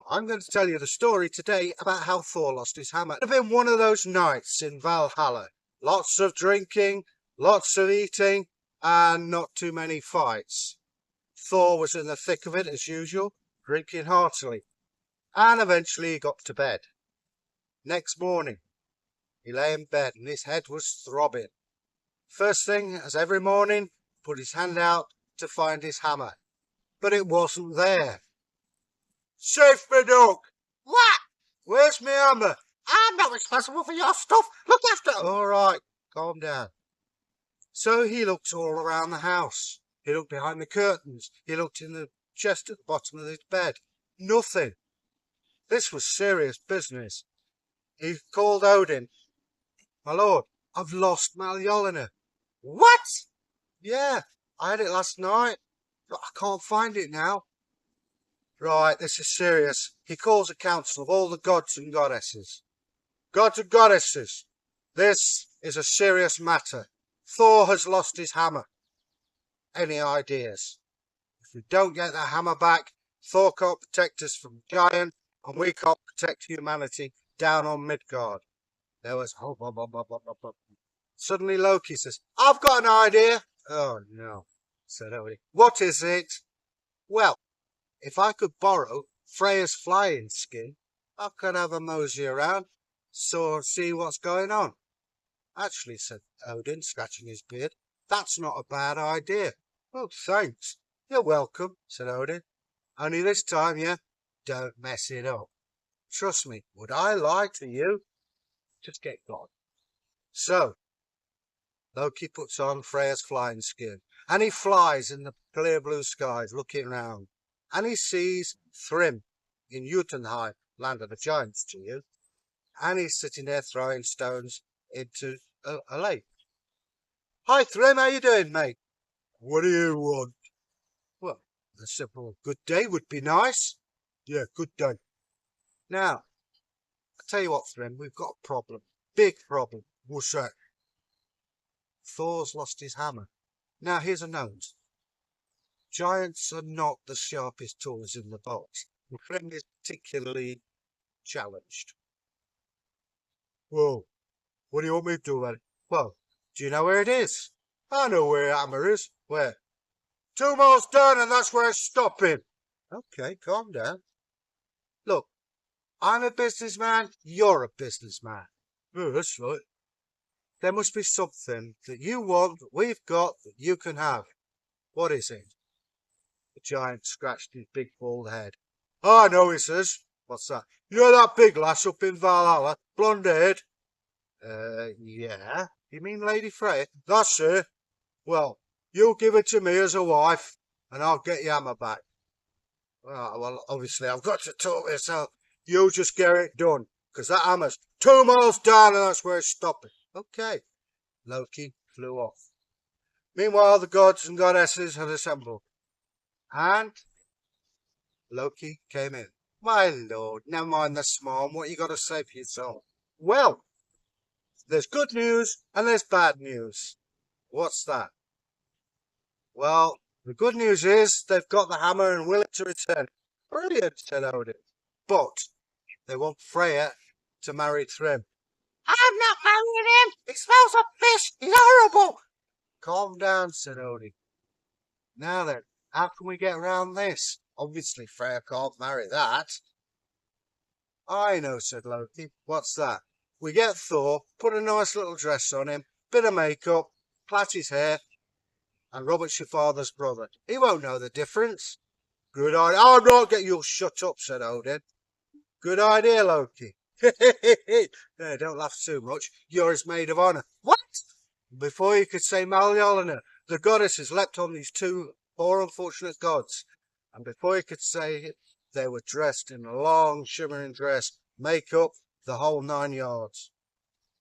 I'm going to tell you the story today about how Thor lost his hammer. It would have been one of those nights in Valhalla. Lots of drinking, lots of eating, and not too many fights. Thor was in the thick of it as usual, drinking heartily, and eventually he got to bed. Next morning, he lay in bed and his head was throbbing. First thing, as every morning, put his hand out to find his hammer, but it wasn't there. "Save me, dog!" "What?" "Where's my hammer?" "I'm not responsible for your stuff. Look after it." "All right, calm down." So he looked all around the house. He looked behind the curtains. He looked in the chest at the bottom of his bed. Nothing. This was serious business. He called Odin. "My lord, I've lost Mjollnir." "What?" "Yeah, I had it last night, but I can't find it now." "Right, this is serious." He calls a council of all the gods and goddesses. "Gods and goddesses, this is a serious matter. Thor has lost his hammer. Any ideas? If we don't get that hammer back, Thor can't protect us from giant, and we can't protect humanity down on Midgard." There was hope. Suddenly Loki says, "I've got an idea." "Oh no," said Odin. "What is it?" "Well, if I could borrow Freya's flying skin, I could have a mosey around, see what's going on." "Actually," said Odin, scratching his beard, "that's not a bad idea." "Oh, thanks." "You're welcome," said Odin. "Only this time, don't mess it up. Trust me, would I lie to you? Just get gone." So Loki puts on Freya's flying skin, and he flies in the clear blue skies, looking round, and he sees Thrym in Jotunheim, land of the giants to you, and he's sitting there throwing stones into a lake. "Hi, Thrym, how you doing, mate?" "What do you want?" "Well, a simple good day would be nice." "Yeah, good day." "Now, I tell you what, Thrym, we've got a problem. Big problem." "What's that?" "Thor's lost his hammer. Now, here's a note. Giants are not the sharpest tools in the box. My friend is particularly challenged." "Well, what do you want me to do about it?" "Well, do you know where it is?" "I know where the hammer is." "Where?" "2 miles down, and that's where it's stopping." "Okay, calm down. Look, I'm a businessman, you're a businessman. "Oh, that's right." There must be something that you want that we've got that you can have. What is it?" The giant scratched his big bald head. "I know," he says. "What's that?" "You know that big lass up in Valhalla, blonde-haired?" Yeah. You mean Lady Freya?" "That's her. Well, you give her to me as a wife, and I'll get your hammer back." Well, obviously I've got to talk this out. "You just get it done, because that hammer's 2 miles down, and that's where it's stopping." "Okay." Loki flew off. Meanwhile, the gods and goddesses had assembled, and Loki came in. "My lord, never mind the smarm. What you got to say for yourself?" "Well, there's good news and there's bad news." "What's that?" "Well, the good news is they've got the hammer and willing to return it." "Brilliant," said Odin. "But they want Freya to marry Thrym." "I'm not marrying him. He smells of fish. He's horrible." "Calm down," said Odin. "Now then, how can we get around this? Obviously Freya can't marry that." "I know," said Loki. "What's that?" "We get Thor, put a nice little dress on him, bit of makeup, plait his hair, and Robert's your father's brother. He won't know the difference." "Good idea." "I'm not getting you." "Shut up," said Odin. "Good idea, Loki." "No, don't laugh too much. You're his maid of honor." "What?" Before you could say Mjollnir, the goddesses leapt on these two poor unfortunate gods, and before you could say it, they were dressed in a long shimmering dress, make-up, the whole 9 yards.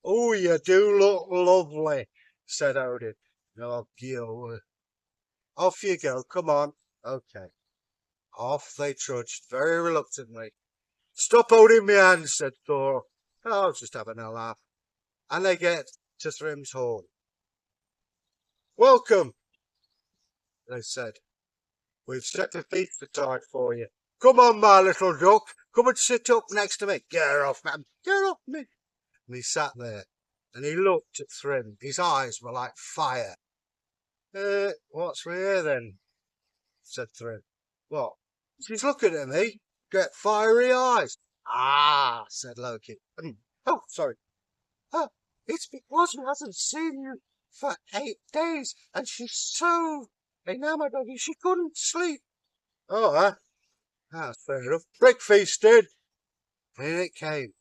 "Oh, you do look lovely," said Odin. "Oh, Gil. Off you go, come on." "Okay." Off they trudged, very reluctantly. "Stop holding me hand," said Thor. "Oh, I was just having a laugh." And they get to Thrym's hall. "Welcome," they said. "We've set a feast aside for you. Come on, my little duck, Come and sit up next to me. Get off, man. Get off me. And he sat there, and he looked at Thrym. His eyes were like fire. What's for here then? Said Thrym. What? She's looking at me. Get fiery eyes. Ah, said Loki. Oh, sorry. It's because she hasn't seen you for 8 days, and she's so enamoured of you she couldn't sleep. Oh, that's fair enough. Brick feasted. In it came.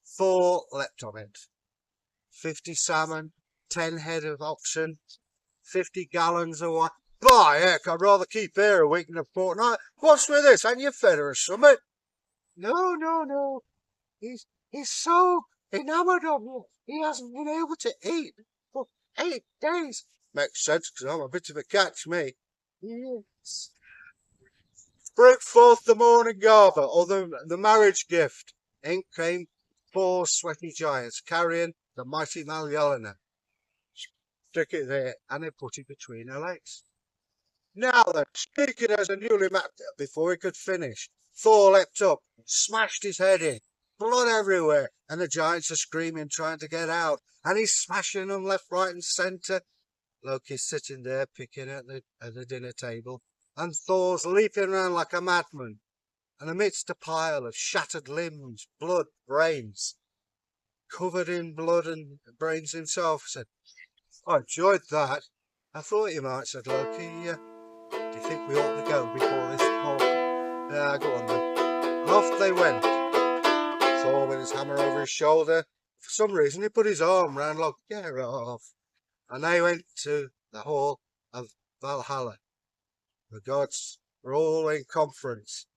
Thor leapt on it. 50 salmon, 10 head of oxen, 50 gallons of wine. By heck, I'd rather keep here a week than a fortnight. What's with this? Ain't you fed her or something? No. He's so enamoured of you. He hasn't been able to eat for 8 days. Makes sense, because I'm a bit of a catch, me. Yes. Bring forth the morning garber, or the marriage gift. In came 4 sweaty giants, carrying the mighty Mjollnir. Stick it there, and they put it between her legs. Now then, speaking as a newly mapped before he could finish, Thor leapt up, smashed his head in, blood everywhere, and the giants are screaming, trying to get out, and he's smashing them left, right, and centre. Loki's sitting there picking at the dinner table, and Thor's leaping around like a madman, and amidst a pile of shattered limbs, blood, brains, covered in blood and brains himself, said, I enjoyed that. I thought you might, said Loki. Do you think we ought to go before this fall? Yeah, go on then. And off they went. Thor with his hammer over his shoulder. For some reason he put his arm round Loki. Get off. And they went to the hall of Valhalla. The gods were all in conference.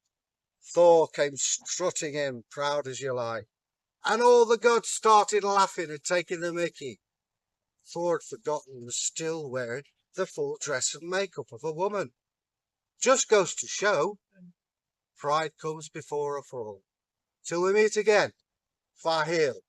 Thor came strutting in, proud as you like. And all the gods started laughing and taking the mickey. Thor had forgotten was still wearing the full dress and makeup of a woman. Just goes to show, pride comes before a fall. Till we meet again, farewell.